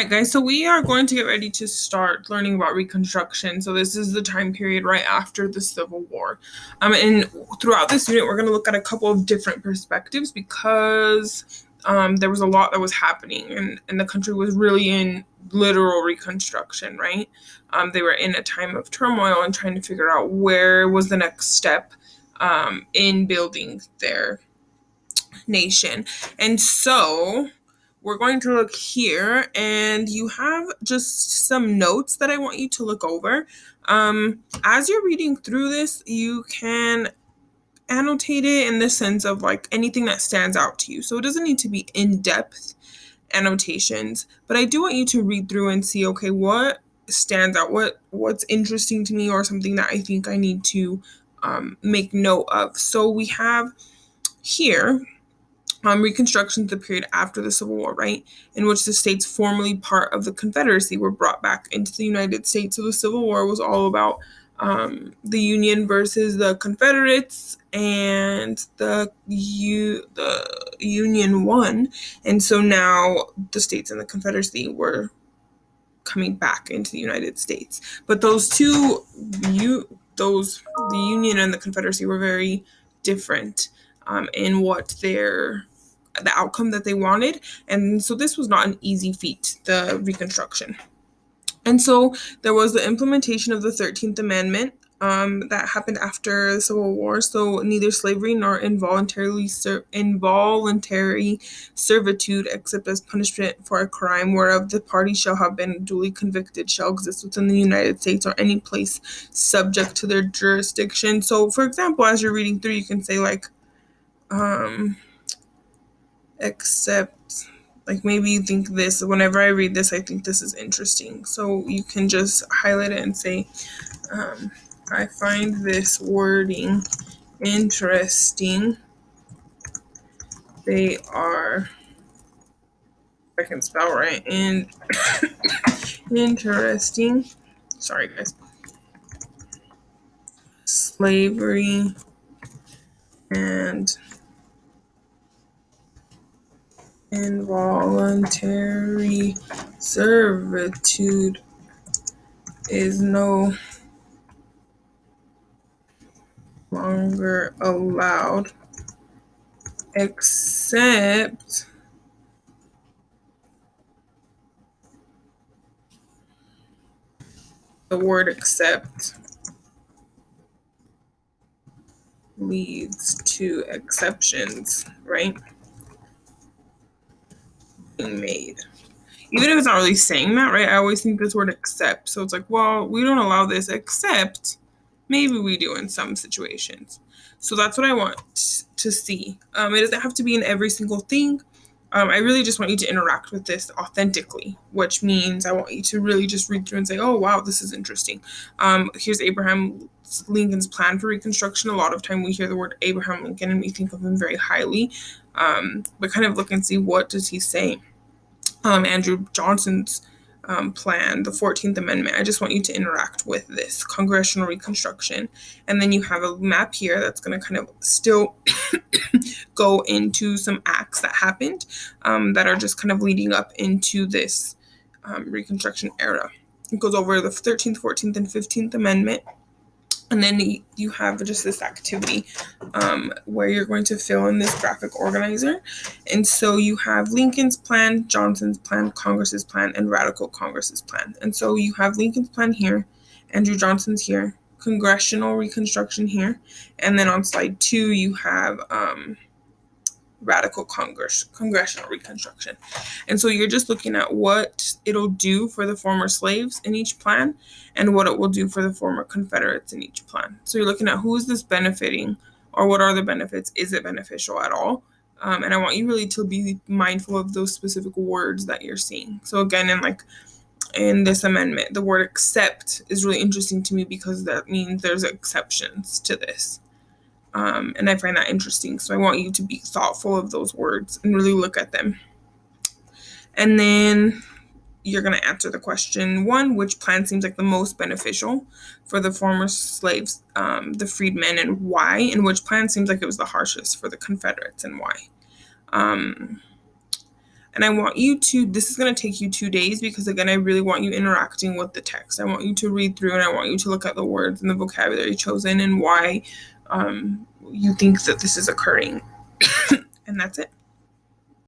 right, guys, so we are going to get ready to start learning about Reconstruction. So this is the time period right after the Civil War. And throughout this unit, we're going to look at a couple of different perspectives because there was a lot that was happening and the country was really in literal Reconstruction, right? They were in a time of turmoil and trying to figure out where was the next step in building their nation. And so we're going to look here, and you have just some notes that I want you to look over. As you're reading through this, you can annotate it in the sense of like anything that stands out to you. So it doesn't need to be in-depth annotations, but I do want you to read through and see, okay, what stands out, what's interesting to me, or something that I think I need to make note of. So we have here Reconstruction is the period after the Civil War, right, in which the states formerly part of the Confederacy were brought back into the United States. So the Civil War was all about the Union versus the Confederates, and the Union won. And so now the states in the Confederacy were coming back into the United States. But the Union and the Confederacy were very different in what the outcome that they wanted. And so this was not an easy feat, the Reconstruction. And so there was the implementation of the 13th Amendment that happened after the Civil War. So neither slavery nor involuntary servitude, except as punishment for a crime whereof the party shall have been duly convicted, shall exist within the United States or any place subject to their jurisdiction. So, for example, as you're reading through, you can say like, except, like maybe you think this, whenever I read this, I think this is interesting. So you can just highlight it and say, I find this wording interesting. They are, if I can spell right, and interesting. Sorry, guys. Slavery and involuntary servitude is no longer allowed, except the word except leads to exceptions, right? Being made. Even if it's not really saying that, right? I always think this word except. So it's like, well, we don't allow this except maybe we do in some situations. So that's what I want to see. It doesn't have to be in every single thing. I really just want you to interact with this authentically, which means I want you to really just read through and say, oh, wow, this is interesting. Here's Abraham Lincoln's plan for Reconstruction. A lot of time we hear the word Abraham Lincoln and we think of him very highly, but kind of look and see, what does he say? Andrew Johnson's plan, the 14th Amendment. I just want you to interact with this congressional Reconstruction. And then you have a map here that's going to kind of still go into some acts that happened that are just kind of leading up into this Reconstruction era. It goes over the 13th, 14th, and 15th Amendment. And then you have just this activity where you're going to fill in this graphic organizer. And so you have Lincoln's plan, Johnson's plan, Congress's plan, and Radical Congress's plan. And so you have Lincoln's plan here, Andrew Johnson's here, Congressional Reconstruction here. And then on slide 2, you have Radical Congressional Reconstruction. And so you're just looking at what it'll do for the former slaves in each plan and what it will do for the former Confederates in each plan. So you're looking at who is this benefiting, or what are the benefits? Is it beneficial at all? And I want you really to be mindful of those specific words that you're seeing. So again, in this amendment, the word except is really interesting to me because that means there's exceptions to this. And I find that interesting. So I want you to be thoughtful of those words and really look at them. And then you're going to answer the question 1, which plan seems like the most beneficial for the former slaves, the freedmen, and why? And which plan seems like it was the harshest for the Confederates and why? And I want you to, this is going to take you 2 days because, again, I really want you interacting with the text. I want you to read through and I want you to look at the words and the vocabulary chosen and why you think that this is occurring. And that's it.